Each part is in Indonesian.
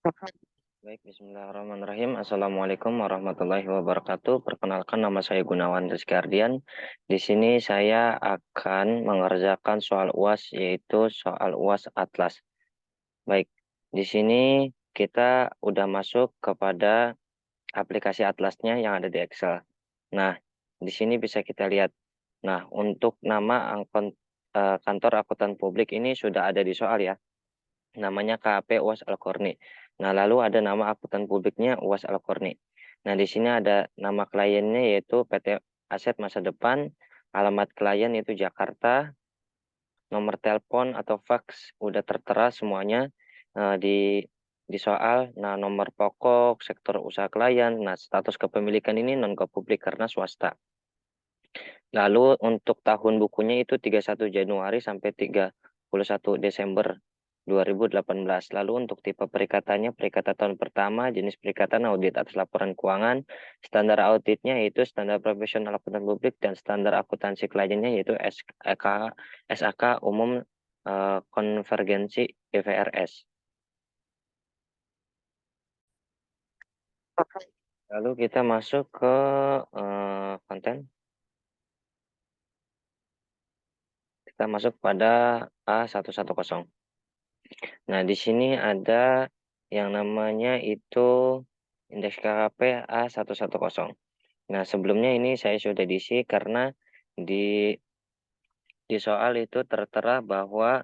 Baik, bismillahirrahmanirrahim. Assalamualaikum warahmatullahi wabarakatuh. Perkenalkan, nama saya Gunawan Rizky Ardian. Di sini saya akan mengerjakan soal UAS, yaitu soal UAS Atlas. Baik, di sini kita udah masuk kepada aplikasi Atlasnya yang ada di Excel. Nah, di sini bisa kita lihat. Nah, untuk nama kantor akuntan publik ini sudah ada di soal ya. Namanya KAP UAS Al-Qorni. Nah, lalu ada nama akuntan publiknya UAS Al-Qorni. Nah, di sini ada nama kliennya yaitu PT Aset Masa Depan, alamat klien yaitu Jakarta, nomor telepon atau fax udah tertera semuanya di soal. Nah, nomor pokok, sektor usaha klien. Nah, status kepemilikan ini non-publik karena swasta. Lalu untuk tahun bukunya itu 31 Januari sampai 31 Desember 2018. Lalu untuk tipe perikatannya, perikatan tahun pertama, jenis perikatan audit atas laporan keuangan, standar auditnya yaitu standar profesional akuntan publik, dan standar akuntansi kliennya yaitu SAK umum konvergensi IFRS. Lalu kita masuk ke konten. Kita masuk pada A110. Nah, di sini ada yang namanya itu indeks KKP A110. Nah, sebelumnya ini saya sudah diisi karena di soal itu tertera bahwa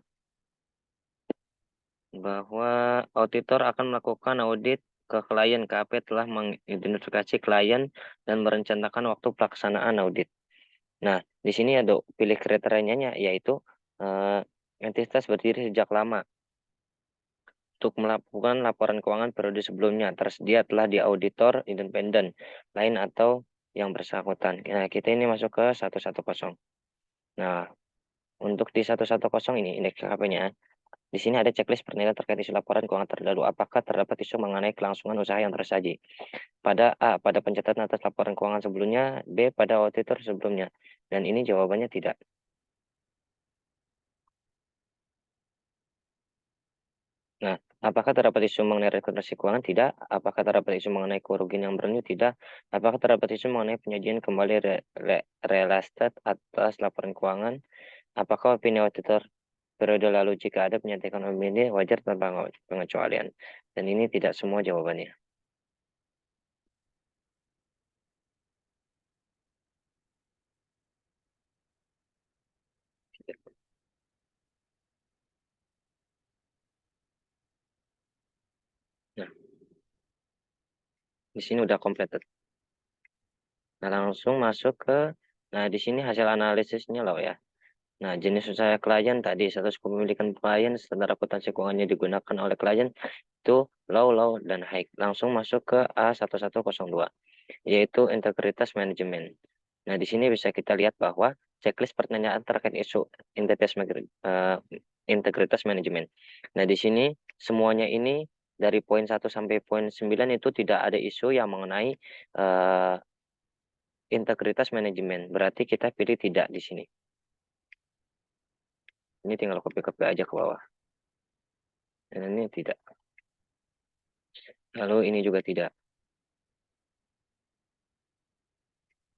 auditor akan melakukan audit ke klien. KAP telah mengidentifikasi klien dan merencanakan waktu pelaksanaan audit. Nah, di sini ada pilih kriterianya yaitu entitas berdiri sejak lama. Untuk melakukan laporan keuangan periode sebelumnya, tersedia telah di auditor independen lain atau yang bersangkutan. Nah, kita ini masuk ke 110. Nah, untuk di 110 ini indeks KKP-nya, di sini ada checklist penilaian terkait isu laporan keuangan terdahulu. Apakah terdapat isu mengenai kelangsungan usaha yang tersaji? Pada A, pada pencatatan atas laporan keuangan sebelumnya, B, pada auditor sebelumnya. Dan ini jawabannya tidak. Nah, apakah terdapat isu mengenai rekomendasi keuangan? Tidak. Apakah terdapat isu mengenai kerugian yang berlanjut? Tidak. Apakah terdapat isu mengenai penyajian kembali real estate atas laporan keuangan? Apakah opini auditor periode lalu jika ada penyuntikan opini wajar tanpa pengecualian? Dan ini tidak semua jawabannya. Nah, di sini udah completed. Nah, langsung masuk ke, nah di sini hasil analisisnya loh ya. Nah, jenis usaha klien tadi, status kepemilikan klien, standar akuntansi keuangannya digunakan oleh klien, itu low, low, dan high. Langsung masuk ke A1102, yaitu integritas manajemen. Nah, di sini bisa kita lihat bahwa checklist pertanyaan terkait isu integritas manajemen. Nah, di sini semuanya ini dari poin 1 sampai poin 9 itu tidak ada isu yang mengenai uh, integritas manajemen. Berarti kita pilih tidak di sini. Ini tinggal copy-copy aja ke bawah. Dan ini tidak. Lalu ini juga tidak.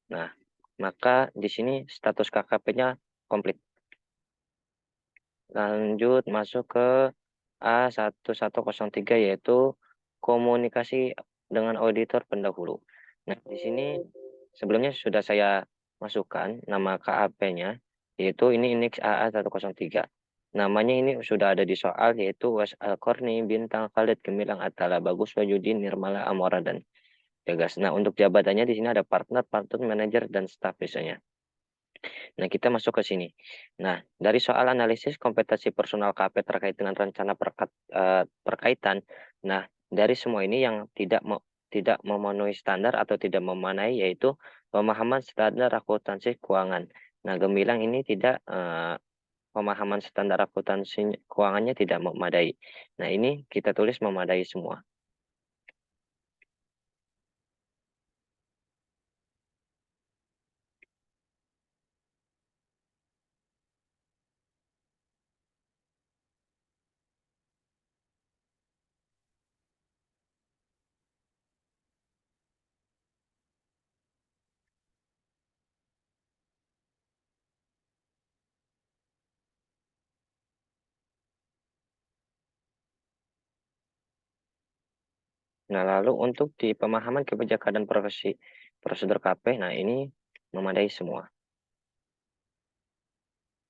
Nah, maka di sini status KKP-nya komplit. Lanjut masuk ke A1103 yaitu komunikasi dengan auditor pendahulu. Nah, di sini sebelumnya sudah saya masukkan nama KAP-nya, yaitu ini indeks AA103. Namanya ini sudah ada di soal, yaitu Was Al-Korni, Bintang, Khalid, Gemilang, Atala, Bagus, Wajudin, Nirmala, Amora, dan Gagas. Nah, untuk jabatannya di sini ada partner, manajer, dan staff biasanya. Nah, kita masuk ke sini. Nah, dari soal analisis kompetensi personal KP terkait dengan rencana perkaitan. Nah, dari semua ini yang tidak memenuhi standar atau tidak memanai yaitu pemahaman standar akuntansi keuangan. Nah, Gemilang ini tidak pemahaman standar akuntansi keuangannya tidak memadai. Nah, ini kita tulis memadai semua. Nah, lalu untuk di pemahaman kebijakan dan prosedur KP, nah ini memadai semua.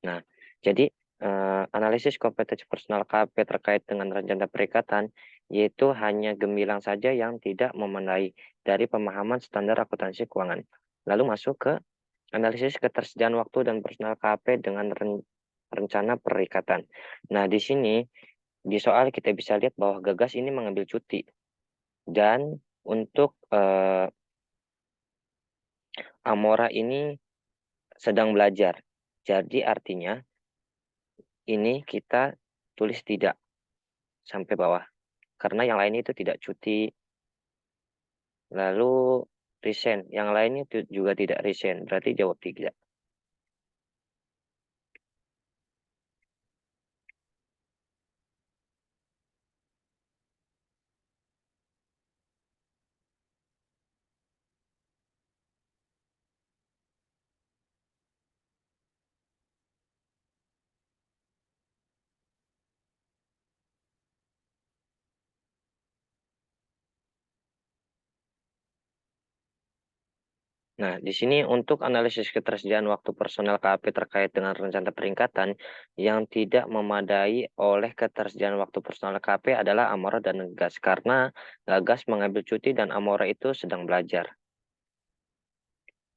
Nah, jadi analisis kompetensi personal KP terkait dengan rencana perikatan, yaitu hanya gemilang saja yang tidak memadai dari pemahaman standar akuntansi keuangan. Lalu masuk ke analisis ketersediaan waktu dan personal KP dengan rencana perikatan. Nah, di sini di soal kita bisa lihat bahwa Gagas ini mengambil cuti. Dan untuk Amora ini sedang belajar. Jadi artinya ini kita tulis tidak sampai bawah. Karena yang lainnya itu tidak cuti, lalu resign. Yang lainnya itu juga tidak resign, berarti jawab tidak. Nah, di sini untuk analisis ketersediaan waktu personel KAP terkait dengan rencana peringkatan yang tidak memadai oleh ketersediaan waktu personel KAP adalah Amora dan Gagas karena Gagas mengambil cuti dan Amora itu sedang belajar.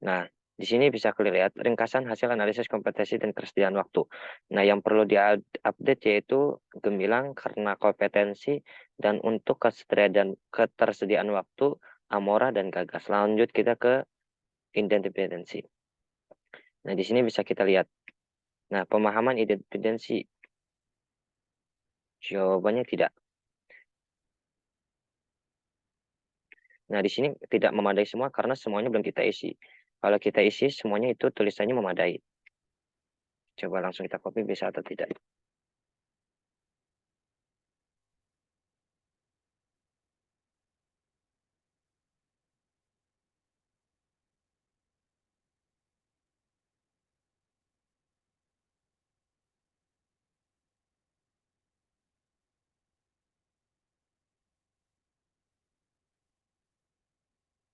Nah, di sini bisa kalian lihat ringkasan hasil analisis kompetensi dan ketersediaan waktu. Nah, yang perlu diupdate yaitu gemilang karena kompetensi dan untuk ketersediaan waktu Amora dan Gagas. Lanjut kita ke independensi. Nah, di sini bisa kita lihat. Nah, pemahaman independensi. Jawabannya tidak. Nah, di sini tidak memadai semua karena semuanya belum kita isi. Kalau kita isi, semuanya itu tulisannya memadai. Coba langsung kita copy bisa atau tidak.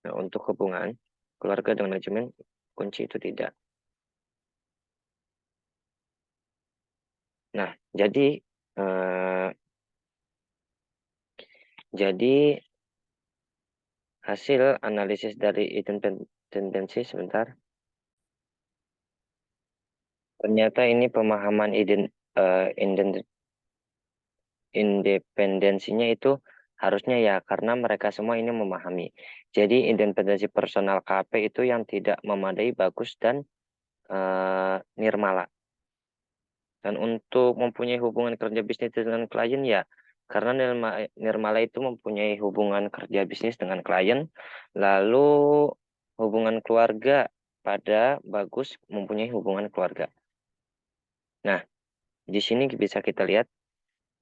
Nah, untuk hubungan keluarga dengan manajemen, kunci itu tidak. Nah, eh, jadi hasil analisis dari independensi sebentar. Ternyata ini pemahaman independensinya itu harusnya ya karena mereka semua ini memahami. Jadi independensi personal KP itu yang tidak memadai bagus dan nirmala. Dan untuk mempunyai hubungan kerja bisnis dengan klien ya, karena Nirmala itu mempunyai hubungan kerja bisnis dengan klien, lalu hubungan keluarga pada bagus mempunyai hubungan keluarga. Nah, di sini bisa kita lihat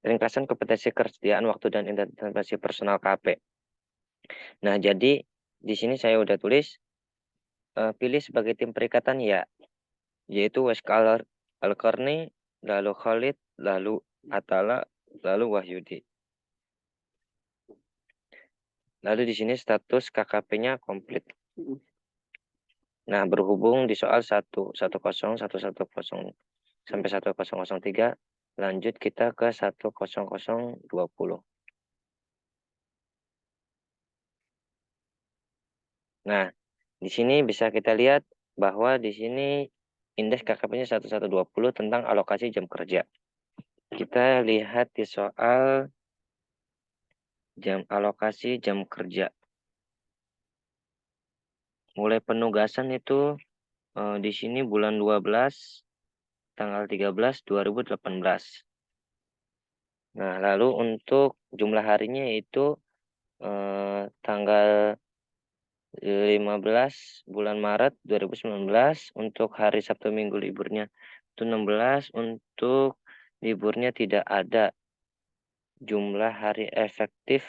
ringkasan kompetensi kesediaan waktu dan intervensi personal KP. Nah, jadi di sini saya udah tulis pilih sebagai tim perikatan ya, yaitu Weskaler, Alkarni, lalu Khalid, lalu Atala, lalu Wahyudi. Lalu di sini status KKP-nya komplit. Nah, berhubung di soal 110 sampai 1003, lanjut kita ke 10020. Nah, di sini bisa kita lihat bahwa di sini indeks KKP-nya 1120 tentang alokasi jam kerja. Kita lihat di soal alokasi jam kerja. Mulai penugasan itu di sini bulan 12 tanggal 13 2018. Nah, lalu untuk jumlah harinya itu tanggal 15 bulan Maret 2019 untuk hari Sabtu Minggu liburnya itu 16, untuk liburnya tidak ada jumlah hari efektif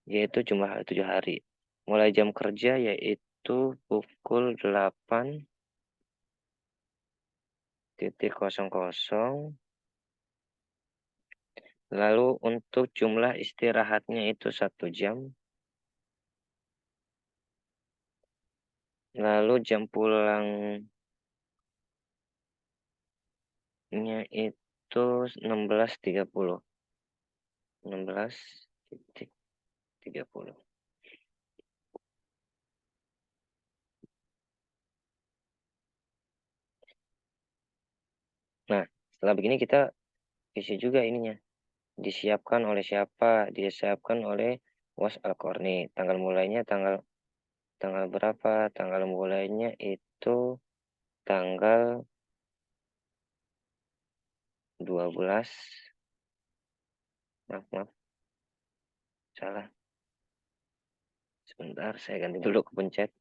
yaitu jumlah 7 hari. Mulai jam kerja yaitu pukul 8.00. Lalu untuk jumlah istirahatnya itu 1 jam. Lalu jam pulangnya itu 16.30. 16.30. Nah, setelah begini kita isi juga ininya. Disiapkan oleh siapa? Disiapkan oleh Was Al-Qarni. Tanggal mulainya tanggal tanggal berapa? Tanggal mulainya itu tanggal 12. Maaf, maaf, salah. Sebentar, saya ganti dulu ke pencet.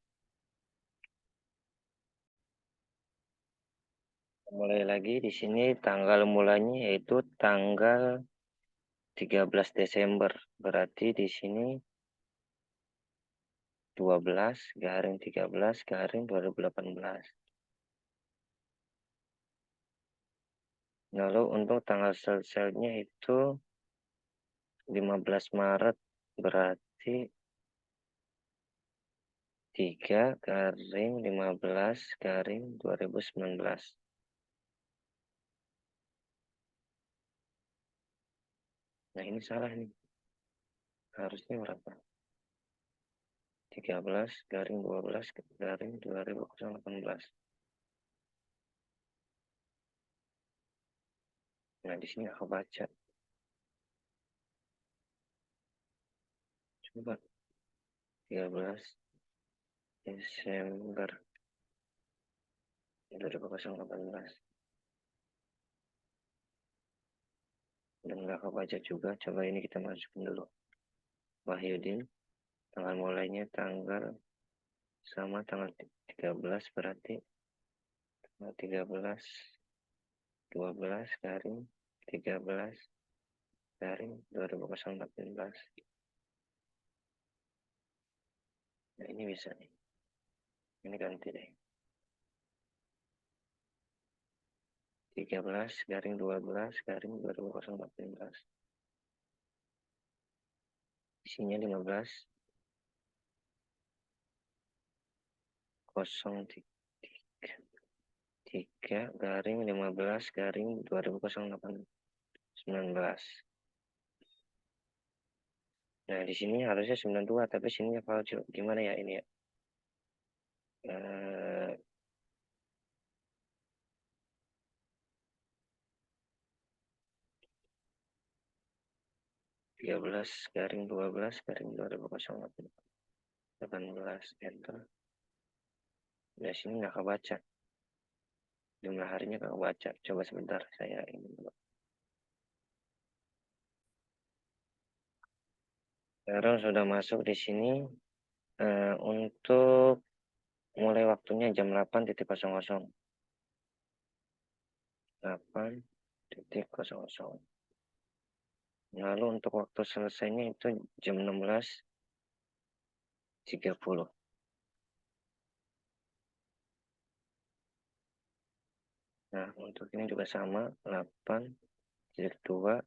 Mulai lagi di sini tanggal mulanya yaitu tanggal 13 Desember. Berarti di sini 12 garing 13 garing 2018. Lalu untuk tanggal selesainya itu 15 Maret. Berarti 3 garing 15 garing 2019. Nah, ini salah nih. Harusnya berapa? 13 garing 12 garing 2018. Nah, di sini aku baca. Coba 13 Desember 2018. Dan nggak aku baca juga. Coba ini kita masukin dulu. Wahyudin. Tanggal mulainya tanggal sama tanggal 13 berarti tanggal 13 12 garing 13 garing 2018. Nah, ini bisa nih. Ini ganti deh. 13 garing 12 garing 2018. Isinya 15 03 garing 15 garing 2019. Nah, di sini harusnya 92, tapi sininya palsu. Gimana ya ini ya? 13 garing 12 garing 2018. Enter. Nah, sini nggak kebaca. Jumlah harinya nggak kebaca. Coba sebentar, saya ini dulu. Sekarang sudah masuk di sini. Untuk mulai waktunya jam 8.00. 8.00. Lalu untuk waktu selesainya itu jam 16.30. Nah, untuk ini juga sama, 8.2.00.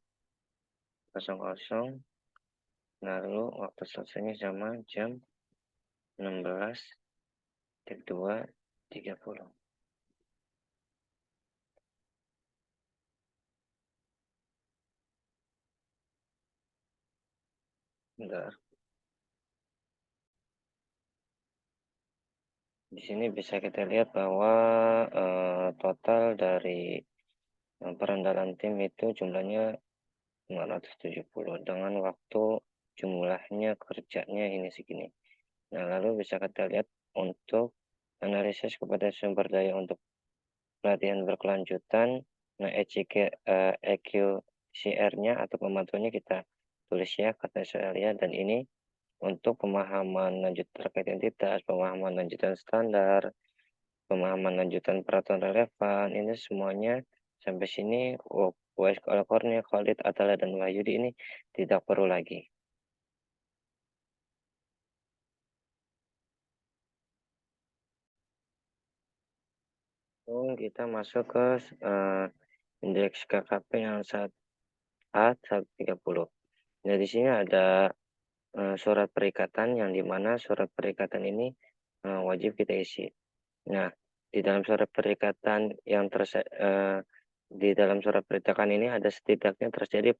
Lalu waktu selesainya sama jam 16.2.30. Bentar. Di sini bisa kita lihat bahwa total dari perendalan tim itu jumlahnya 470 dengan waktu jumlahnya kerjanya ini segini. Nah, lalu bisa kita lihat untuk analisis kepada sumber daya untuk pelatihan berkelanjutan. Nah, EQCR-nya atau pemantauannya kita tulis ya, kata saya lihat. Dan ini untuk pemahaman lanjut terkait entitas, pemahaman lanjutan standar, pemahaman lanjutan peraturan relevan, ini semuanya sampai sini Wais Al-Qarni, Khalid, Atala, dan Wahyudi ini tidak perlu lagi. Kita masuk ke indeks KKP yang saat A130. Nah, di sini ada surat perikatan yang dimana surat perikatan ini wajib kita isi. Nah, di dalam surat perikatan di dalam surat perikatan ini ada setidaknya terjadi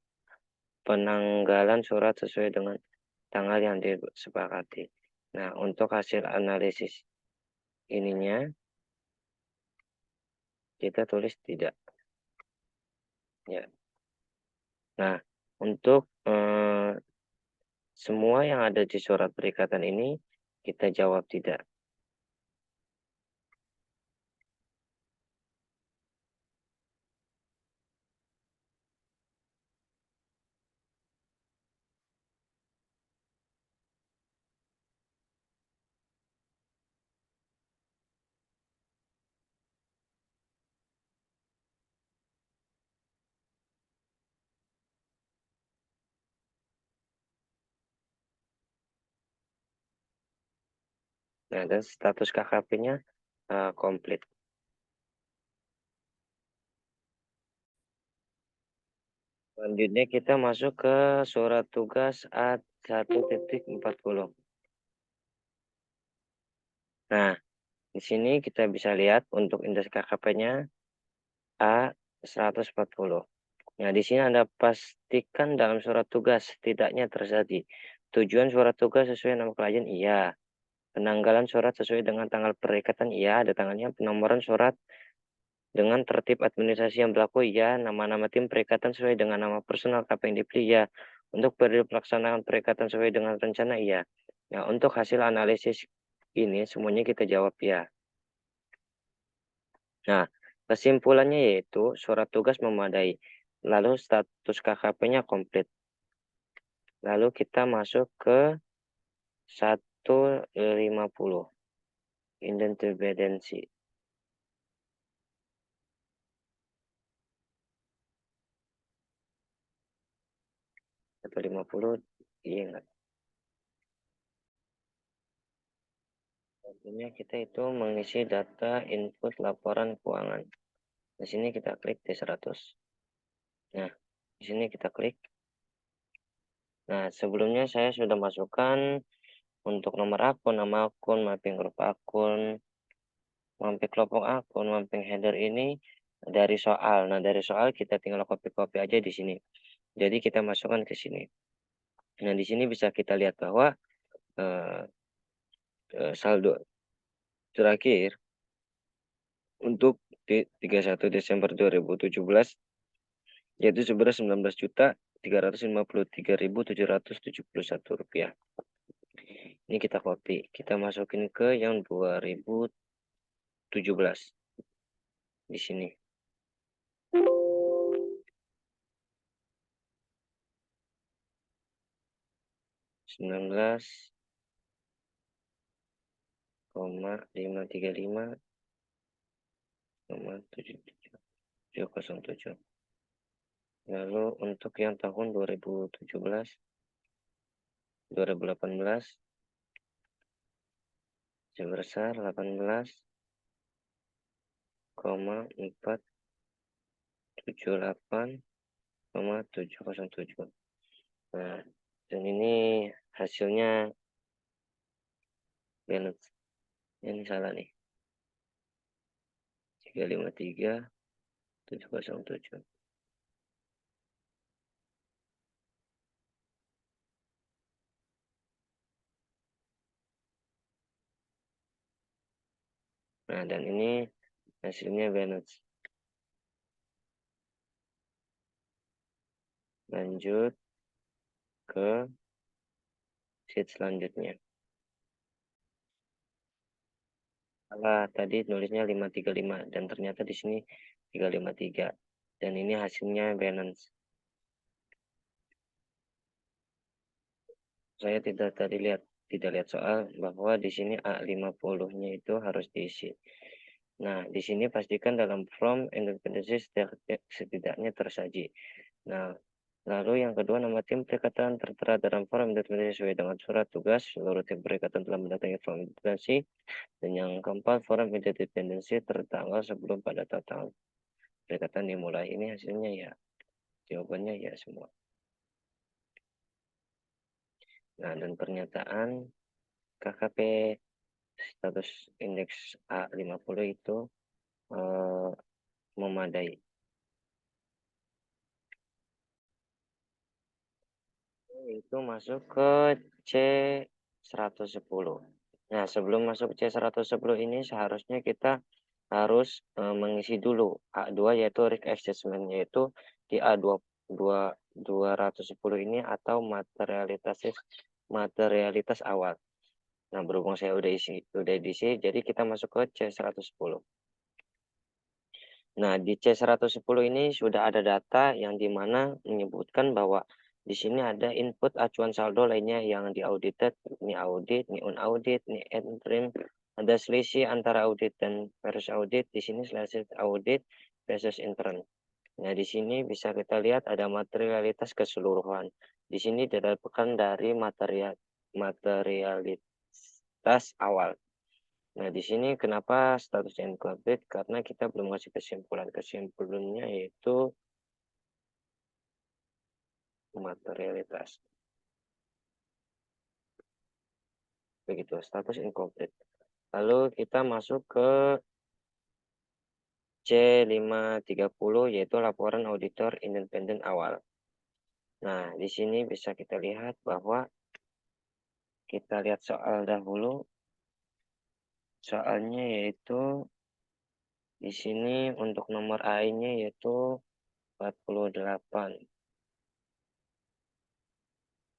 penanggalan surat sesuai dengan tanggal yang disepakati. Nah, untuk hasil analisis ininya kita tulis tidak. Ya. Nah, untuk semua yang ada di surat perikatan ini kita jawab tidak. Nah, dan status KKP-nya komplit. Selanjutnya kita masuk ke surat tugas A1.40. Nah, di sini kita bisa lihat untuk indeks KKP-nya A140. Nah, di sini Anda pastikan dalam surat tugas setidaknya terjadi. Tujuan surat tugas sesuai nama klien, iya. Penanggalan surat sesuai dengan tanggal perikatan, iya. Ada tanggalnya. Penomoran surat dengan tertib administrasi yang berlaku, iya. Nama-nama tim perikatan sesuai dengan nama personal KP yang dipilih, iya. Untuk periode pelaksanaan perikatan sesuai dengan rencana, iya. Nah, untuk hasil analisis ini semuanya kita jawab ya. Nah, kesimpulannya yaitu surat tugas memadai. Lalu status KKP-nya komplit. Lalu kita masuk ke 150. Independensi. 150. Iya enggak? Artinya kita itu mengisi data input laporan keuangan. Di sini kita klik D100. Nah, di sini kita klik. Nah, sebelumnya saya sudah masukkan untuk nomor akun, nama akun, mapping grup akun, mapping kelompok akun, mapping header ini dari soal. Nah, dari soal kita tinggal copy-copy aja di sini. Jadi kita masukkan ke sini. Nah, di sini bisa kita lihat bahwa eh, saldo terakhir untuk 31 Desember 2017 yaitu sebenarnya 19.353.771 rupiah. Ini kita copy, kita masukin ke yang 2017 di sini. 19,535,70707. Lalu untuk yang tahun 2017 2018 sebesar 18,478,707. Nah, dan ini hasilnya balance. Ini salah nih. 353,707. Nah, dan ini hasilnya balance. Lanjut ke sheet selanjutnya. Salah, tadi nulisnya 535 dan ternyata di sini 353. Dan ini hasilnya balance. Saya tidak lihat soal bahwa di sini A50-nya itu harus diisi. Nah, di sini pastikan dalam form independensi setidaknya tersaji. Nah, lalu yang kedua, nama tim perikatan tertera dalam form independensi sesuai dengan surat tugas. Seluruh tim perikatan telah mendatangi form independensi. Dan yang keempat, form independensi tertanggal sebelum pada tanggal perikatan dimulai. Ini hasilnya ya, jawabannya ya semua. Nah, dan pernyataan KKP status indeks A50 itu eh, memadai. Itu masuk ke C110. Nah, sebelum masuk C110 ini seharusnya kita harus mengisi dulu A2 yaitu risk assessment, yaitu di A210 ini atau materialitas awal. Nah, berhubung saya udah diisi, jadi kita masuk ke C110. Nah, di C110 ini sudah ada data yang dimana menyebutkan bahwa di sini ada input acuan saldo lainnya yang di-audited, ini audit, ini unaudit, ini interim, ada selisih antara audit dan versus audit, di sini selisih audit versus intern. Nah, di sini bisa kita lihat ada materialitas keseluruhan. Di sini didapatkan dari materialitas awal. Nah, di sini kenapa statusnya incomplete? Karena kita belum ngasih kesimpulan. Kesimpulannya yaitu materialitas. Begitu, status incomplete. Lalu kita masuk ke C530 yaitu laporan auditor independen awal. Nah, di sini bisa kita lihat bahwa kita lihat soal dahulu. Soalnya yaitu di sini untuk nomor AI-nya yaitu 48.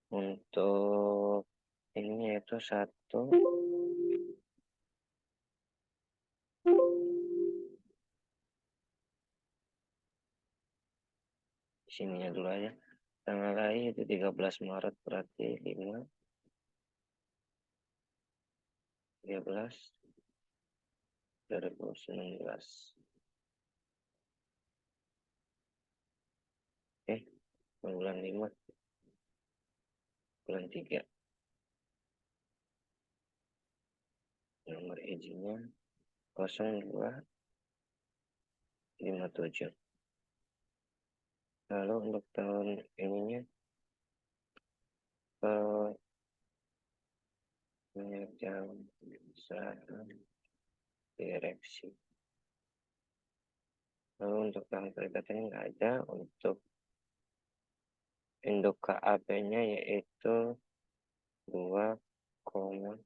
Untuk ini yaitu 1. Sininya dulu aja. Tanggal lahir itu 13 Maret berarti 5, 13, 2019. Bulan 5, bulan 3. Nomor izinnya 0257. Lalu untuk tahun ininya pengerjaan usaha direksi. Lalu untuk tahun perikatannya nggak ada. Untuk induk KAP-nya yaitu 2,1988.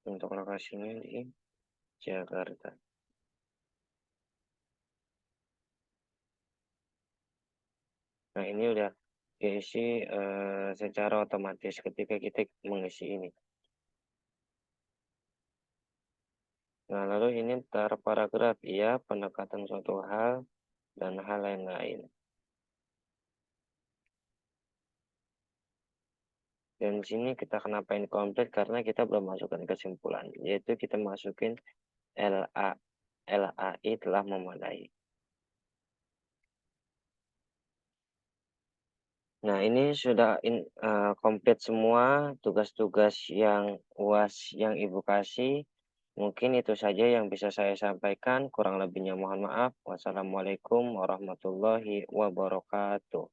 Untuk lokasinya di Jakarta. Nah, ini udah diisi secara otomatis ketika kita mengisi ini. Nah, lalu ini paragraf ya, pendekatan suatu hal dan hal lain-lain. Dan di sini kita kenapa incomplete karena kita belum masukkan kesimpulan, yaitu kita masukin LAI telah memadai. Nah, ini sudah komplit semua tugas-tugas yang UAS yang Ibu kasih. Mungkin itu saja yang bisa saya sampaikan. Kurang lebihnya mohon maaf. Wassalamualaikum warahmatullahi wabarakatuh.